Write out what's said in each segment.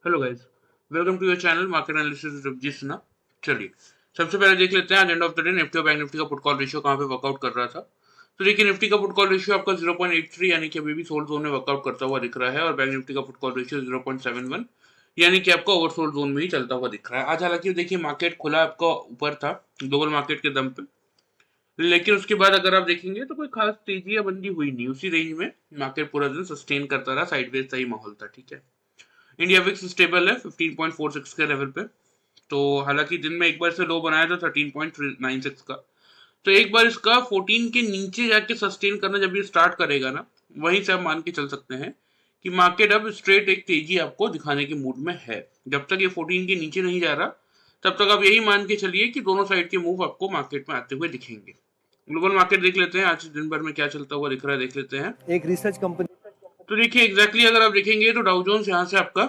Hello guys, welcome to your channel market analysis with G Sinha. चलिए, सबसे पहले देख लेते हैं आज end of the day Nifty और बैंक निफ्टी का पुट कॉल रेशियो कहाँ पे वर्कआउट कर रहा था। तो देखिए, निफ्टी का पुट कॉल रेशियो आपका 0.83 यानी कि अभी भी सोल्ड जोन में वर्कआउट करता हुआ दिख रहा है, और बैंक निफ्टी का पुट कॉल रेशियो 0.71 यानी कि आपका ओवरसोल्ड जोन में ही चलता हुआ दिख रहा है। आज हालांकि देखिए मार्केट खुला आपका ऊपर था ग्लोबल मार्केट के दम पे, लेकिन उसके बाद अगर आप देखेंगे तो कोई खास तेजी या मंदी हुई नहीं, उसी रेंज में मार्केट पूरा दिन सस्टेन करता रहा, साइडवेज सही माहौल था। ठीक है, इंडिया विक्स स्टेबल है 15.46 के लेवल पे। तो हालांकि दिन में एक बार से लो बनाया था 13.96 का, तो एक बार इसका 14 के नीचे जाके सस्टेन करना जब ये स्टार्ट करेगा ना, वहीं से आप मान के चल सकते हैं कि मार्केट अब स्ट्रेट एक तेजी आपको दिखाने के मूड में है। जब तक ये 14 के नीचे नहीं जा रहा, तब तक आप यही मान के चलिए कि दोनों साइड के मूव आपको मार्केट में आते हुए दिखेंगे। ग्लोबल मार्केट देख लेते हैं आज दिन भर में क्या चलता हुआ दिख रहा है, देख लेते हैं। एक रिसर्च कंपनी तो देखिए एग्जैक्टली अगर आप देखेंगे तो डाउ जोन्स यहाँ से आपका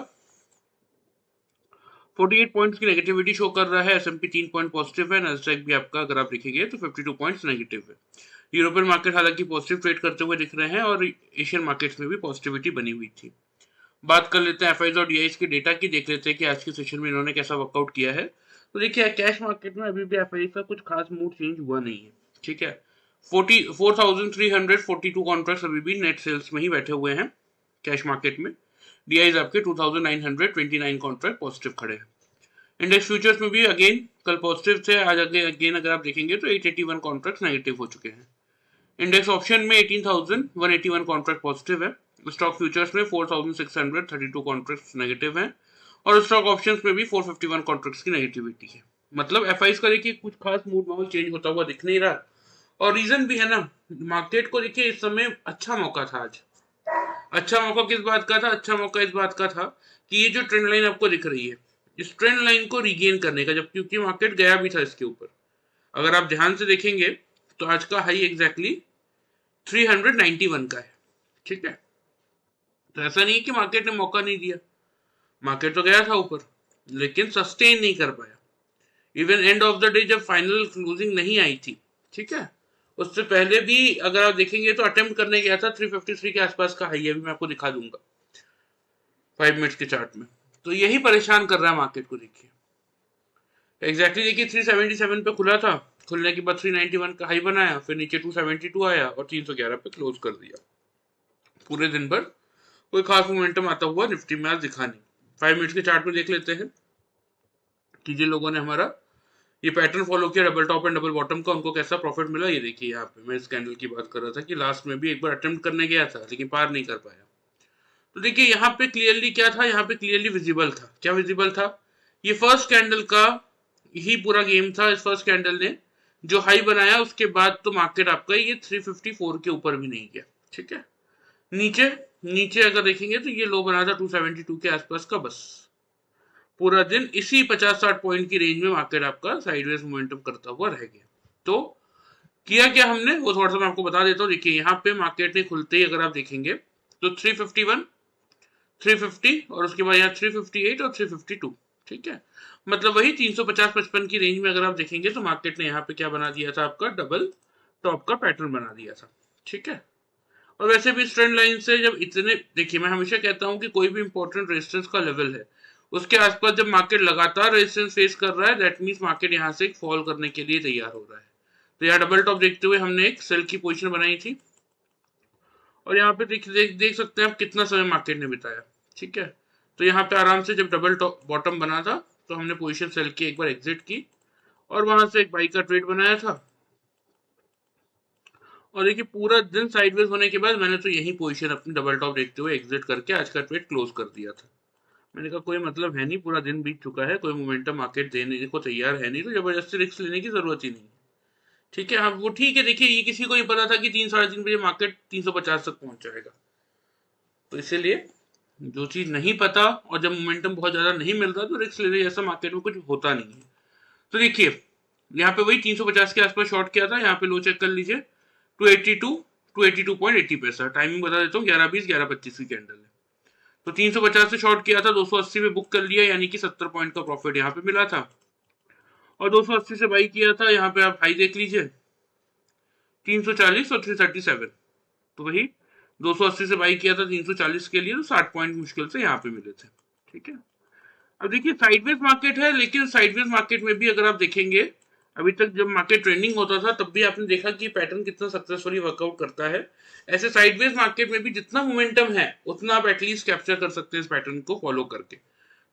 48 पॉइंट्स की नेगेटिविटी शो कर रहा है, एसएमपी 3 पॉइंट पॉजिटिव है, नैस्डैक भी आपका अगर आप देखेंगे तो 52 पॉइंट्स नेगेटिव है। यूरोपियन मार्केट हालांकि पॉजिटिव ट्रेड करते हुए दिख रहे हैं, और एशियन मार्केट्स में भी पॉजिटिविटी बनी हुई थी। बात कर लेते हैं एफआईज और डीआईज के डेटा की, देख लेते हैं कि आज के सेशन में इन्होंने कैसा वर्कआउट किया है। तो देखिए कैश मार्केट में अभी भी एफआईज का कुछ खास मूड चेंज हुआ नहीं है। ठीक है, 4342 कॉन्ट्रैक्ट्स अभी भी नेट सेल्स में ही बैठे हुए हैं कैश मार्केट में। डीआईज आपके 2929 कॉन्ट्रैक्ट पॉजिटिव खड़े हैं। इंडेक्स फ्यूचर्स में भी अगेन कल पॉजिटिव थे, आज अगेन अगर आप देखेंगे तो 881 कॉन्ट्रैक्ट नेगेटिव हो चुके हैं। इंडेक्स ऑप्शन में 18,181 कॉन्ट्रैक्ट पॉजिटिव है, स्टॉक फ्यूचर्स में 4,632 कॉन्ट्रैक्ट नेगेटिव हैं, और स्टॉक ऑप्शंस में भी 451 कॉन्ट्रैक्ट्स की नेगेटिविटी है। मतलब एफआईज का देखिए कुछ खास मूड माहौल चेंज होता हुआ दिख नहीं रहा, और रीजन भी है ना, मार्केट को देखिए इस समय अच्छा मौका था आज। अच्छा मौका किस बात का था? अच्छा मौका इस बात का था कि ये जो ट्रेंड लाइन आपको दिख रही है, इस ट्रेंड लाइन को रिगेन करने का, जब क्योंकि मार्केट गया भी था इसके ऊपर। अगर आप ध्यान से देखेंगे तो आज का हाई एग्जैक्टली 391 का है। ठीक है, तो ऐसा नहीं कि मार्केट ने मौका नहीं दिया, मार्केट तो गया था ऊपर लेकिन सस्टेन नहीं कर पाया। Even and of the day जब फाइनल क्लोजिंग नहीं आई थी, ठीक है, उससे पहले भी अगर आप देखेंगे तो अटेम्प्ट करने गया था 353 के आसपास का हाई है, अभी मैं आपको दिखा दूंगा 5 मिनट्स के चार्ट में। तो यही परेशान कर रहा है मार्केट को। देखिए एग्जैक्टली देखिए 377 पे खुला था, खुलने के बाद 391 का हाई बनाया, फिर नीचे 272 आया और 311 पे क्लोज कर दिया। पूरे दिन भर कोई खास मोमेंटम आता हुआ निफ्टी में आज दिखा नहीं। 5 मिनट्स के चार्ट में देख लेते हैं कि जिन लोगों ने हमारा ये पैटर्न फॉलो किया double top and double bottom का, उनको कैसा प्रॉफिट मिला। ये देखिए यहाँ पे मैं इस कैंडल की बात कर रहा था कि लास्ट में भी एक बार अटेम्प्ट करने गया था लेकिन पार नहीं कर पाया। तो देखिए यहाँ पे क्लियरली क्या था, यहाँ पे क्लियरली विजिबल था। क्या विजिबल था? ये फर्स्ट कैंडल का ही पूरा गेम था। इस फर्स्ट कैंडल ने जो हाई बनाया उसके बाद तो मार्केट आपका ये 354 के ऊपर भी नहीं गया। ठीक है, नीचे नीचे अगर देखेंगे तो ये लो बना था 272 के आसपास का, बस पूरा दिन इसी 50-60 पॉइंट की रेंज में मार्केट आपका साइडवेज मोमेंटम करता हुआ रह गया। तो किया क्या हमने वो थोड़ा सा मैं आपको बता देता हूँ। देखिए यहाँ पे मार्केट ने खुलते ही अगर आप देखेंगे तो 351, 350 और उसके बाद यहाँ 358 और 352। ठीक है, मतलब वही 350-55 की रेंज में अगर आप देखेंगे तो मार्केट ने यहाँ पे क्या बना दिया था, आपका डबल टॉप का पैटर्न बना दिया था। ठीक है, और वैसे भी इस ट्रेंड लाइन से जब इतने, देखिए मैं हमेशा कहता हूँ कि कोई भी इंपॉर्टेंट रेजिस्टेंस का लेवल है उसके आसपास जब मार्केट लगातार रेजिस्टेंस फेस कर रहा है, दैट मीन्स मार्केट यहाँ से एक फॉल करने के लिए तैयार हो रहा है। तो यहाँ डबल टॉप देखते हुए हमने एक सेल की पोजीशन बनाई थी, और यहाँ पे देख सकते हैं आप कितना समय मार्केट ने बिताया। ठीक है, तो यहाँ पे आराम से जब डबल टॉप बॉटम बना था तो हमने पोजीशन सेल की एक बार एग्जिट की, और वहां से एक बाई का ट्रेड बनाया था। और देखिए पूरा दिन साइडवेज होने के बाद मैंने तो यही पोजीशन अपनी डबल टॉप देखते हुए एग्जिट करके आज का ट्रेड क्लोज कर दिया था। मैंने कहा कोई मतलब है नहीं, पूरा दिन बीत चुका है, कोई मोमेंटम मार्केट देने को तैयार है नहीं, तो जबरदस्ती रिस्क लेने की जरूरत ही नहीं। ठीक है, हाँ वो ठीक है। देखिए ये किसी को नहीं पता था कि 3-3:30 बजे मार्केट 350 तक पहुंच जाएगा, तो इसीलिए जो चीज नहीं पता और जब मोमेंटम बहुत ज्यादा नहीं मिल रहा तो रिस्क लेने जैसा मार्केट में कुछ होता नहीं है। तो देखिए यहाँ पे वही 350 के आसपास शॉर्ट किया था, यहाँ पे लो चेक कर लीजिए 282.80 पैसा। टाइमिंग बता देता हूँ 11:20 11:25 की कैंडल है। तो 350 से शॉर्ट किया था, 280 में बुक कर लिया, यानी कि 70 पॉइंट का प्रॉफिट यहाँ पे मिला था। और 280 से बाई किया था, यहाँ पे आप हाई देख लीजिए 340 और 337। तो वही 280 से बाई किया था 340 के लिए, तो 60 पॉइंट मुश्किल से यहाँ पे मिले थे। ठीक है, अब देखिए साइडवेज मार्केट है, लेकिन साइडवेज मार्केट में भी अगर आप देखेंगे, अभी तक जब मार्केट ट्रेंडिंग होता था तब भी आपने देखा कि पैटर्न कितना सक्सेसफुली वर्कआउट करता है। ऐसे साइडवेज मार्केट में भी जितना मोमेंटम है उतना आप एटलीस्ट कैप्चर कर सकते हैं इस पैटर्न को फॉलो करके।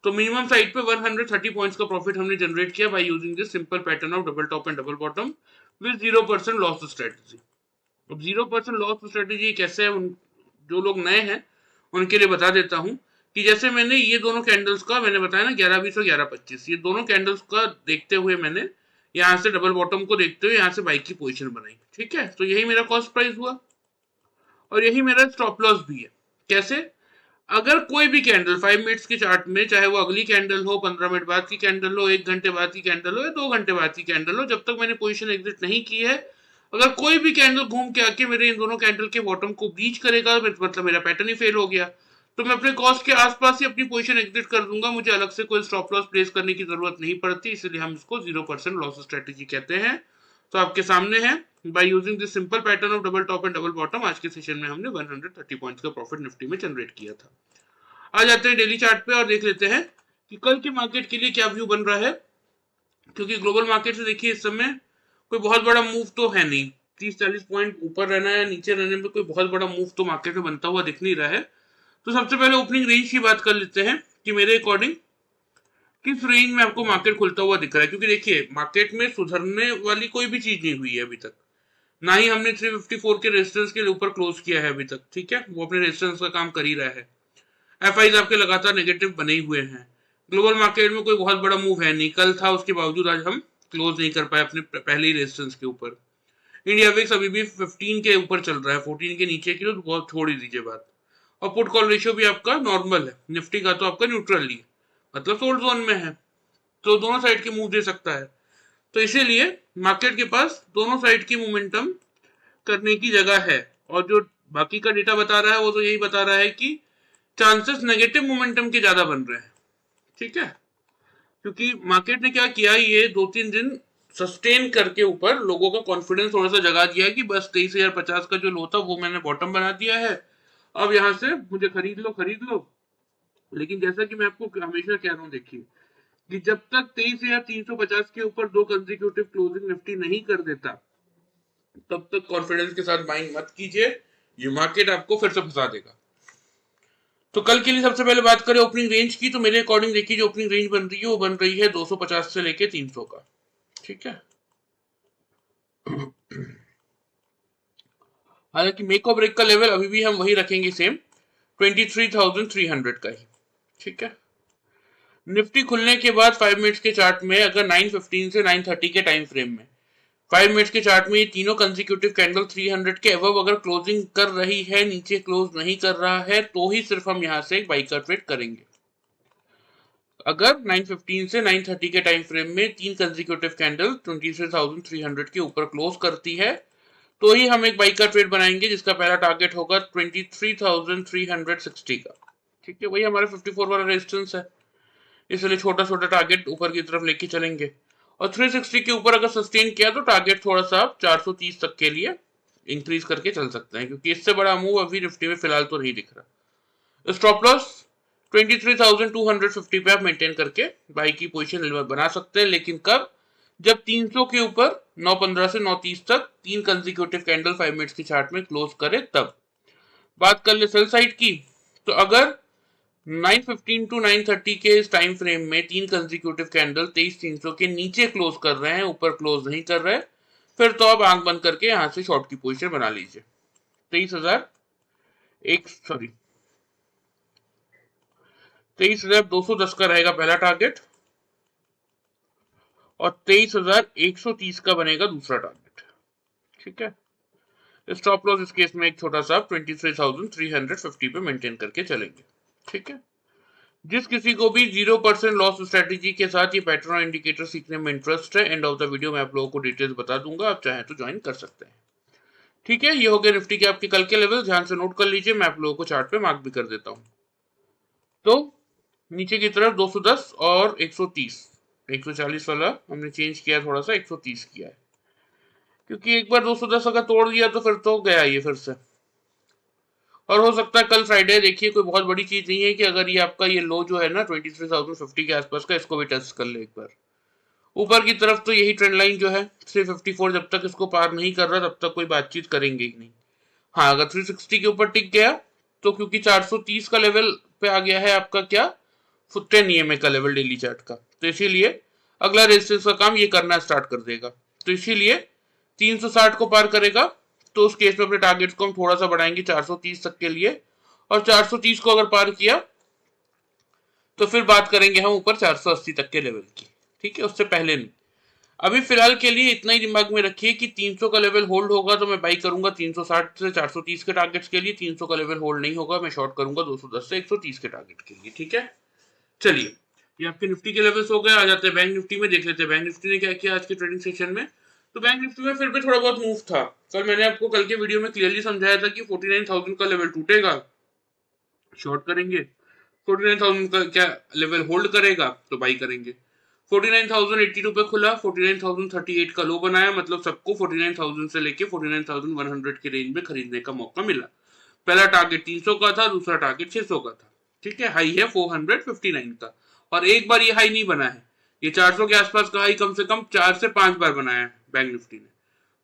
तो मिनिमम साइड पे 130 पॉइंट्स का प्रॉफिट हमने जनरेट किया by using this simple pattern of double top and double bottom with 0% loss strategy. अब 0% लॉस स्ट्रेटजी कैसे है, जो लोग नए हैं उनके लिए बता देता हूँ कि जैसे मैंने ये दोनों कैंडल्स का मैंने बताया ना 11-20 और 11-25, ये दोनों कैंडल्स का देखते हुए मैंने यहाँ से डबल बॉटम को देखते हुए यहाँ से बाई की पोजीशन बनाई। ठीक है, तो यही मेरा कॉस्ट प्राइस हुआ और यही मेरा स्टॉप लॉस भी है। कैसे? अगर कोई भी कैंडल 5 मिनट्स के चार्ट में, चाहे वो अगली कैंडल हो, 15 मिनट बाद की कैंडल हो, 1 घंटे बाद की कैंडल हो या 2 घंटे बाद की कैंडल हो, जब तक मैंने पोजीशन एग्जिट नहीं की है, अगर कोई भी कैंडल घूम के आके मेरे इन दोनों कैंडल के बॉटम को ब्रीच करेगा, मतलब मेरा पैटर्न ही फेल हो गया, तो मैं अपने कॉस्ट के आसपास ही अपनी पोजीशन एग्जिट कर दूंगा। मुझे अलग से कोई स्टॉप लॉस प्लेस करने की जरूरत नहीं पड़ती, इसलिए हम इसको 0% लॉस स्ट्रेटेजी कहते हैं। तो आपके सामने है, by using this simple pattern of double top and double bottom आज के सेशन में हमने 130 पॉइंट्स का प्रॉफिट निफ्टी में जनरेट किया था। आ जाते हैं डेली चार्ट पे और देख लेते हैं कि कल के मार्केट के लिए क्या व्यू बन रहा है। क्योंकि ग्लोबल मार्केट से देखिए इस समय कोई बहुत बड़ा मूव तो है नहीं, 30-40 पॉइंट ऊपर रहना है, नीचे रहने में कोई बहुत बड़ा मूव तो मार्केट में बनता हुआ दिख नहीं रहा है। तो सबसे पहले ओपनिंग रेंज की बात कर लेते हैं कि मेरे अकॉर्डिंग किस रेंज में आपको मार्केट खुलता हुआ दिख रहा है। क्योंकि देखिए मार्केट में सुधरने वाली कोई भी चीज नहीं हुई है अभी तक, ना ही हमने 354 के रेजिस्टेंस के ऊपर क्लोज किया है अभी तक। ठीक है, वो अपने रेजिस्टेंस का काम कर ही रहा है। एफआईज आपके लगातार नेगेटिव बने हुए हैं। ग्लोबल मार्केट में कोई बहुत बड़ा मूव है नहीं, कल था उसके बावजूद आज हम क्लोज नहीं कर पाए अपने पहले ही रेजिस्टेंस के ऊपर। इंडिया विक्स अभी भी 15 के ऊपर चल रहा है, 14 के नीचे की तो बहुत छोड़ ही दीजिए बात। और पुट कॉल रेशियो भी आपका नॉर्मल है, निफ्टी का तो आपका न्यूट्रल ही है, मतलब सोल्ड जोन में है, तो दोनों साइड के मूव दे सकता है। तो इसीलिए मार्केट के पास दोनों साइड की मोमेंटम करने की जगह है। और जो बाकी का डेटा बता रहा है वो तो यही बता रहा है कि चांसेस नेगेटिव मोमेंटम के ज्यादा बन रहे हैं। ठीक है, क्योंकि मार्केट ने क्या किया, ये 2-3 दिन सस्टेन करके ऊपर लोगों का कॉन्फिडेंस थोड़ा सा जगा दिया कि बस 23,050 का जो लो था वो मैंने बॉटम बना दिया है, अब यहां से मुझे खरीद लो खरीद लो। लेकिन जैसा कि मैं आपको हमेशा कह रहा हूं, देखिए कि जब तक 23,350 के ऊपर 2 कंसेक्यूटिव क्लोजिंग निफ्टी नहीं कर देता तब तक कॉन्फिडेंस के साथ बाइंग मत कीजिए, ये मार्केट आपको फिर से फंसा देगा। तो कल के लिए सबसे पहले बात करें ओपनिंग रेंज की, तो मेरे अकॉर्डिंग देखिए जो ओपनिंग रेंज बन रही है वो बन रही है 250 से लेके 300 का। ठीक है, हालांकि मेक और ब्रेक का लेवल अभी भी हम वही रखेंगे सेम, 23,300 का ही। ठीक है, निफ्टी खुलने के बाद 5 मिनट्स के चार्ट में अगर 9:15 से 9:30 के टाइम फ्रेम में 5 मिनट्स के चार्ट में ये तीनों कंसेक्यूटिव कैंडल 300 के अबव अगर क्लोजिंग कर रही है, नीचे क्लोज नहीं कर रहा है, तो ही सिर्फ हम यहां से एक बाई का ट्रेड करेंगे। अगर 9:15 से 9:30 के टाइम फ्रेम में तीन कंसेक्यूटिव कैंडल 23,300 के ऊपर क्लोज करती है तो ही हम एक बाई का ट्रेड बनाएंगे, जिसका पहला टारगेट होगा 23,360 का। ठीक है, वही हमारा 54 वाला रेजिस्टेंस है, इसलिए छोटा छोटा टारगेट ऊपर की तरफ लेके चलेंगे। और 360 के ऊपर अगर सस्टेन किया तो टारगेट थोड़ा सा 430 तक के लिए इंक्रीज करके चल सकते हैं, क्योंकि इससे बड़ा मूव अभी निफ्टी में फिलहाल तो नहीं दिख रहा। स्टॉप लॉस 23,250 पे आप मेंटेन करके बाई की पोजीशन बना सकते हैं, लेकिन कब? जब 300 के ऊपर 9:15 से 9:30 तक तीन कंसेक्यूटिव कैंडल 5 मिनट्स की चार्ट में क्लोज करे तब। बात कर ले सेल साइड की, तो अगर 9:15 टू 9:30 के इस टाइम फ्रेम में तीन कंसेक्यूटिव कैंडल 23,300 के नीचे क्लोज कर रहे हैं, ऊपर क्लोज नहीं कर रहे, फिर तो आप आंख बंद करके यहां से शॉर्ट की पोजीशन बना लीजिए। 23,210 का रहेगा पहला टारगेट और 23,130 का बनेगा दूसरा टारगेट। ठीक है, स्टॉप लॉस इस केस में एक छोटा सा 23,350 पे मेंटेन करके चलेंगे। ठीक है, जिस किसी को भी 0% लॉस स्ट्रेटेजी के साथ ये पैटर्न और इंडिकेटर सीखने में इंटरेस्ट है, एंड ऑफ द वीडियो मैं आप लोगों को डिटेल्स बता दूंगा, आप चाहें तो ज्वाइन कर सकते हैं। ठीक है, ये हो गया निफ्टी के आपके कल के लेवल, ध्यान से नोट कर लीजिए, मैं आप लोगों को चार्ट पे मार्क भी कर देता हूं। तो नीचे की तरफ 210 और 130, 140 वाला हमने चेंज किया, थोड़ा सा 130 किया है, क्योंकि एक बार 210 अगर तोड़ दिया तो फिर तो गया ये फिर से। और हो सकता है कल फ्राइडे, देखिए कोई बहुत बड़ी चीज नहीं है कि अगर ये आपका ये लो जो है ना 23,050 के आसपास का, इसको भी टच कर ले एक बार ऊपर की तरफ, तो यही ट्रेंड लाइन जो है 354 जब तक इसको पार नहीं कर रहा तब तक कोई बातचीत करेंगे ही नहीं। हाँ, अगर 360 के ऊपर टिक गया तो क्योंकि 430 का लेवल पे आ गया है आपका क्या 10 ईएमए का लेवल डेली चार्ट का, तो इसीलिए अगला रेजिस्टेंस का काम ये करना स्टार्ट कर देगा। तो इसीलिए 360 को पार करेगा तो उस केस में अपने टारगेट्स को हम थोड़ा सा बढ़ाएंगे 430 तक के लिए, और 430 को अगर पार किया तो फिर बात करेंगे हम ऊपर 480 तक के लेवल की। ठीक है, उससे पहले नहीं। अभी फिलहाल के लिए इतना ही दिमाग में रखिए कि 300 का लेवल होल्ड होगा तो मैं बाई करूंगा 360 से 430 के टारगेट्स के लिए, 300 का लेवल होल्ड नहीं होगा मैं शॉर्ट करूंगा 210 से 130 के टारगेट के लिए। ठीक है, चलिए ये आपके निफ्टी के लेवल्स हो गए। आ जाते हैं बैंक निफ्टी में, देख लेते हैं बैंक निफ्टी ने क्या किया आज के ट्रेडिंग सेशन में। तो बैंक निफ्टी में फिर भी थोड़ा बहुत मूव था। कल मैंने आपको कल के वीडियो में क्लियरली समझाया था कि 49,000 का लेवल टूटेगा, शॉर्ट करेंगे, 49,000 का क्या लेवल होल्ड करेगा तो बाई करेंगे। 49,082 पे खुला, 49,038 का लो बनाया, मतलब सबको 49,000 से लेके 49,100 के रेंज में खरीदने का मौका मिला। पहला टारगेट 300 का था, दूसरा टारगेट 600 का था। ठीक है, हाई है 459 का, और एक बार ये हाई नहीं बना है, ये 400 के आसपास का हाई कम से कम 4 से 5 बार बनाया है बैंक निफ्टी ने।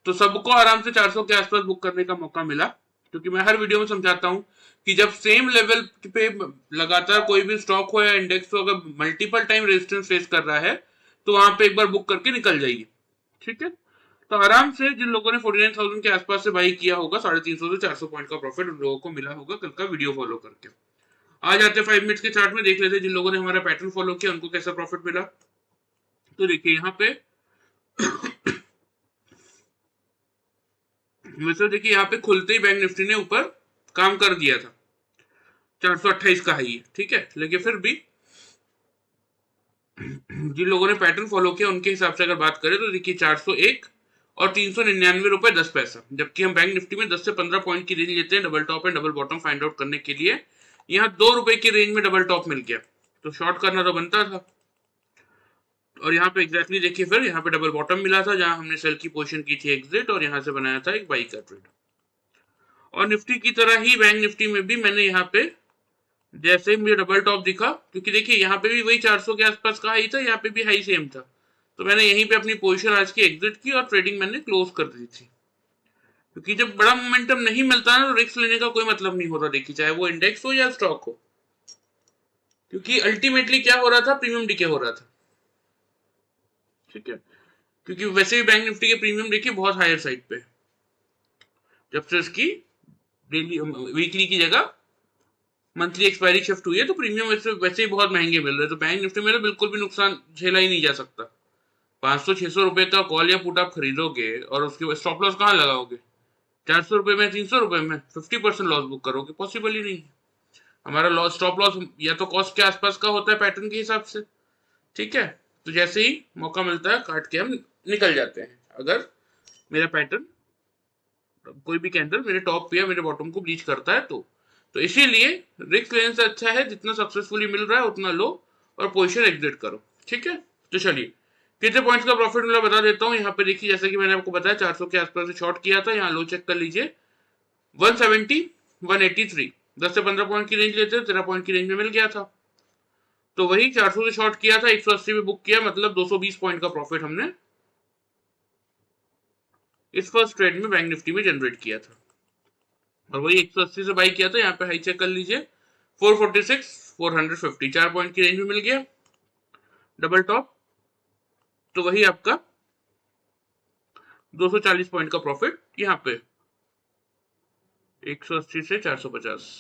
तो सबको आराम से 400 के आसपास बुक करने का मौका मिला, क्योंकि मैं हर वीडियो में समझाता हूं कि जब सेम लेवल पे लगातार कोई भी स्टॉक हो या इंडेक्स हो, अगर मल्टीपल टाइम रेजिस्टेंस फेस कर रहा है तो वहां पे एक बार बुक करके निकल जाइए। ठीक है, तो आराम से जिन लोगों ने 49,000 के आसपास से बाई किया होगा, 350 से 400 पॉइंट का प्रॉफिट उन लोगों को मिला होगा कल का वीडियो फॉलो करके। आ जाते 5 मिनट्स के चार्ट में, देख लेते जिन लोगों ने हमारा पैटर्न फॉलो किया उनको कैसा प्रॉफिट मिला। तो देखिए यहाँ पे मतलब देखिए यहाँ पे खुलते ही बैंक निफ्टी ने ऊपर काम कर दिया था, 428 का हाई है। ठीक है, लेकिन फिर भी जिन लोगों ने पैटर्न फॉलो किया उनके हिसाब से अगर बात करें तो देखिए 401 और 399 रुपए 10 पैसा, जबकि हम बैंक निफ्टी में 10 से 15 पॉइंट की रेंज लेते हैं double top and double bottom find out करने के लिए। यहाँ 2 रुपए की रेंज में डबल टॉप मिल गया तो शॉर्ट करना तो बनता था, और यहाँ पे एग्जैक्टली देखिए फिर यहाँ पे डबल बॉटम मिला था जहां हमने सेल की पोजीशन की थी एग्जिट, और यहाँ से बनाया था एक बाई का ट्रेड। और निफ्टी की तरह ही बैंक निफ्टी में भी मैंने यहाँ पे जैसे ही मुझे डबल टॉप दिखा, क्योंकि देखिए यहाँ पे भी वही 400 के आसपास का हाई था, यहाँ पे भी हाई सेम था, तो मैंने यहीं पे अपनी पोजीशन आज की एग्जिट की और ट्रेडिंग मैंने क्लोज कर दी थी। क्योंकि जब बड़ा मोमेंटम नहीं मिलता ना तो रिस्क लेने का कोई मतलब नहीं होता, देखिए चाहे वो इंडेक्स हो या स्टॉक हो, क्योंकि अल्टीमेटली क्या हो रहा था, प्रीमियम डीके हो रहा था। ठीक है, क्योंकि वैसे भी बैंक निफ्टी के प्रीमियम देखिए बहुत हायर साइड पे, जब से इसकी डेली वीकली की जगह मंथली एक्सपायरी शिफ्ट हुई है तो प्रीमियम वैसे ही बहुत महंगे मिल रहे हैं। तो बैंक निफ्टी में तो बिल्कुल भी नुकसान झेला ही नहीं जा सकता। 500-600 रुपए का कॉल या पुट आप खरीदोगे और उसके बाद स्टॉप लॉस कहाँ लगाओगे? 400 रुपए में, 300 रुपए में 50% लॉस बुक करोगे? पॉसिबल ही नहीं। हमारा लॉस, स्टॉप लॉस या तो कॉस्ट के आसपास का होता है पैटर्न के हिसाब से। ठीक है, तो जैसे ही मौका मिलता है काट के हम निकल जाते हैं, अगर मेरा पैटर्न कोई भी कैंडल मेरे टॉप या मेरे बॉटम को ब्लीच करता है तो इसीलिए रिस्क लेने से अच्छा है जितना सक्सेसफुली मिल रहा है उतना लो और पोजीशन एग्जिट करो। ठीक है, तो चलिए कितने पॉइंट्स का प्रॉफिट मिला बता देता हूँ। यहाँ पे देखिए जैसे कि मैंने आपको बताया 400 के आसपास से शॉर्ट किया था, यहाँ लो चेक कर लीजिए 170 183, 10 से 15 पॉइंट की रेंज लेते 13 पॉइंट की रेंज में मिल गया था। तो वही 400 से शॉर्ट किया था, 180 में बुक किया, मतलब 220 पॉइंट का प्रॉफिट हमने इस फर्स्ट ट्रेड में बैंक निफ्टी में जनरेट किया था। और वही 180 से बाई किया था, यहाँ पे हाई चेक कर लीजिए 446 450, 4 पॉइंट की रेंज में मिल गया डबल टॉप, तो वही आपका 240 पॉइंट का प्रॉफिट यहाँ पे 180 से 450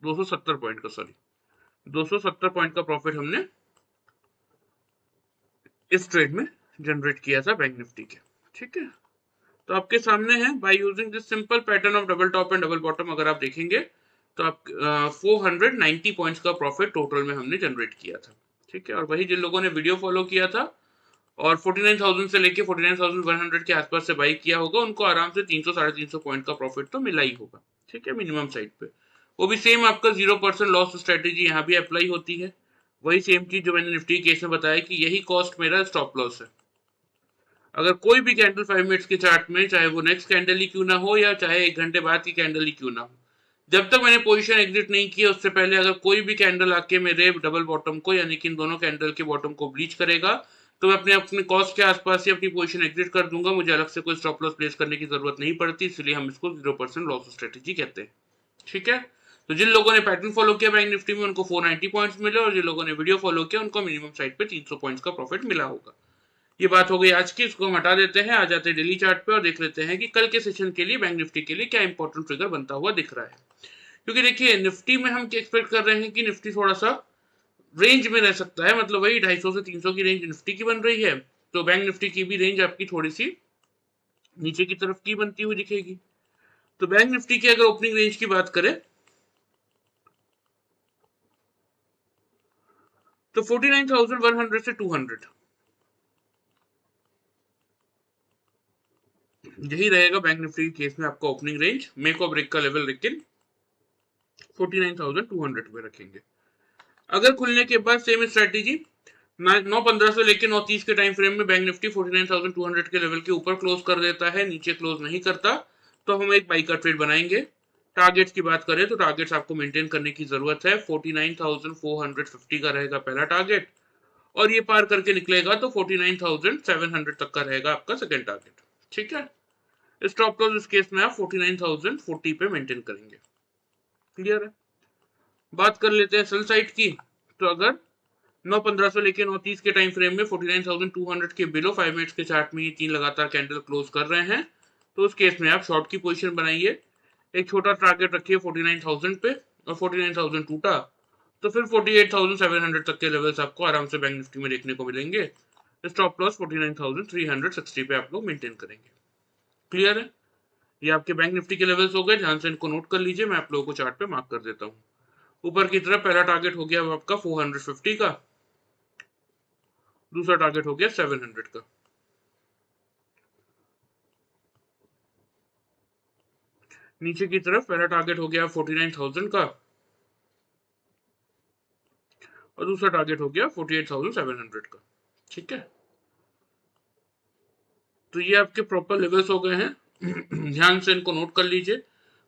270 पॉइंट का, सॉरी 270 पॉइंट का प्रॉफिट हमने इस ट्रेड में जनरेट किया था बैंक निफ्टी के। ठीक है, तो आपके सामने है by using this simple pattern of double top and double bottom, अगर आप देखेंगे तो आप 490 पॉइंट्स का प्रॉफिट टोटल में हमने जनरेट किया था। ठीक है, और वही जिन लोगों ने वीडियो फॉलो किया था और 49,000 से लेके 49,100 के आसपास से बाई किया होगा उनको आराम से 300-350 पॉइंट का प्रॉफिट तो मिला ही होगा। ठीक है, मिनिमम साइड पे वो भी सेम आपका 0% लॉस स्ट्रेटेजी यहाँ भी अप्लाई होती है। वही सेम चीज जो मैंने निफ्टी केस में बताया कि यही कॉस्ट मेरा स्टॉप लॉस है। अगर कोई भी कैंडल 5 मिनट्स के चार्ट में, चाहे वो नेक्स्ट कैंडल ही क्यों ना हो या चाहे 1 घंटे बाद की कैंडल ही क्यों ना हो, जब तक मैंने पोजीशन एग्जिट नहीं किया उससे पहले अगर कोई भी कैंडल आके मेरे डबल बॉटम को यानी कि इन दोनों कैंडल के बॉटम को ब्लीच करेगा तो मैं अपने कॉस्ट के आसपास ही अपनी पोजीशन एग्जिट कर दूंगा। मुझे अलग से कोई स्टॉप लॉस प्लेस करने की जरूरत नहीं पड़ती, इसलिए हम इसको 0% लॉस स्ट्रेटेजी कहते हैं। ठीक है, तो जिन लोगों ने पैटर्न फॉलो किया बैंक निफ्टी में उनको 490 पॉइंट्स मिले और जिन लोगों ने वीडियो फॉलो किया उनको मिनिमम साइड पे 300 पॉइंट्स का प्रॉफिट मिला होगा। ये बात हो गई आज की, इसको हम हटा देते हैं, आ जाते हैं डेली चार्ट पे और देख लेते हैं कि कल के सेशन के लिए बैंक निफ्टी के लिए क्या इंपॉर्टेंट ट्रिगर बनता हुआ दिख रहा है। क्योंकि देखिए निफ्टी में हम क्या एक्सपेक्ट कर रहे हैं कि निफ्टी थोड़ा सा रेंज में रह सकता है, मतलब वही 250 से 300 की रेंज निफ्टी की बन रही है, तो बैंक निफ्टी की भी रेंज आपकी थोड़ी सी नीचे की तरफ की बनती हुई दिखेगी। तो बैंक निफ्टी की अगर ओपनिंग रेंज की बात करें तो 49,100 से 200 यही रहेगा बैंक निफ्टी के केस में आपका ओपनिंग रेंज। मेक और ब्रेक का लेवल लेकिन 49,200 में रखेंगे। अगर खुलने के बाद सेम स्ट्रेटेजी 9:15 से लेकर 9:30 के टाइम फ्रेम में बैंक निफ्टी 49,200 के लेवल के ऊपर क्लोज कर देता है, नीचे क्लोज नहीं करता, तो हम एक बाई का ट्रेड बनाएंगे। टारगेट्स की बात करें तो टारगेट्स आपको मेंटेन करने की जरूरत है। 49,450 का रहेगा पहला टारगेट और ये पार करके निकलेगा तो 49,700 तक का रहेगा आपका सेकेंड टारगेट। ठीक है, स्टॉप लॉस इस केस में आप 49,040 पे मेंटेन करेंगे। क्लियर है। बात कर लेते हैं सेल साइड की, तो अगर 9:15 से लेकर 9:30 के टाइम फ्रेम में 49,200 के बिलो 5 मिनट्स के चार्ट में ये तीन लगातार कैंडल क्लोज कर रहे हैं तो उस केस में आप शॉर्ट की पोजीशन बनाइए। एक छोटा टारगेट रखिए 49,000 पे और 49,000 टूटा तो फिर 48,700 तक के लेवल्स आपको आराम से बैंक निफ्टी में देखने को मिलेंगे। स्टॉप लॉस 49,360 पे आप लोग मेंटेन करेंगे। क्लियर है। ये आपके बैंक निफ्टी के लेवल्स हो गए, ध्यान से इनको नोट कर लीजिए, मैं आप लोगों को चार्ट पे मार्क कर देता हूँ। ऊपर की तरफ पहला टारगेट हो गया आपका 450 का, दूसरा टारगेट हो गया 700 का। नीचे की तरफ पहला टारगेट हो गया 49,000 का और दूसरा टारगेट हो गया 48,700 का। ठीक है, तो ये आपके प्रॉपर लेवल्स हो गए हैं। ध्यान से इनको नोट कर लीजिए।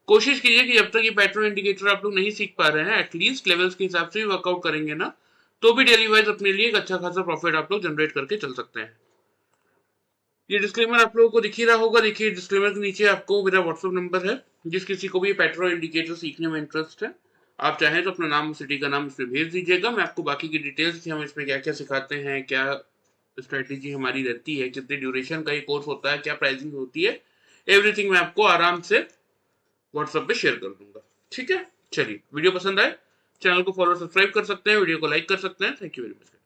कोशिश कीजिए कि जब तक ये पैटर्न इंडिकेटर आप लोग नहीं सीख पा रहे हैं एटलीस्ट लेवल्स के हिसाब से भी वर्कआउट करेंगे ना तो भी डेली वाइज अपने लिए एक अच्छा खासा प्रॉफिट आप लोग जनरेट करके चल सकते हैं। ये डिस्क्लेमर आप लोगों को दिख ही रहा होगा, देखिए डिस्क्लेमर के नीचे आपको मेरा व्हाट्सएप नंबर है। जिस किसी को भी पैटर्न इंडिकेटर सीखने में इंटरेस्ट है आप चाहें तो अपना नाम सिटी का नाम इसमें भेज दीजिएगा, मैं आपको बाकी की डिटेल्स हम इसमें क्या क्या सिखाते हैं, क्या स्ट्रेटेजी हमारी रहती है, कितने ड्यूरेशन का ये कोर्स होता है, क्या प्राइसिंग होती है, एवरीथिंग मैं आपको आराम से व्हाट्सएप पे शेयर कर दूंगा। ठीक है, चलिए वीडियो पसंद आए चैनल को फॉलो सब्सक्राइब कर सकते हैं, वीडियो को लाइक कर सकते हैं। Thank you very much.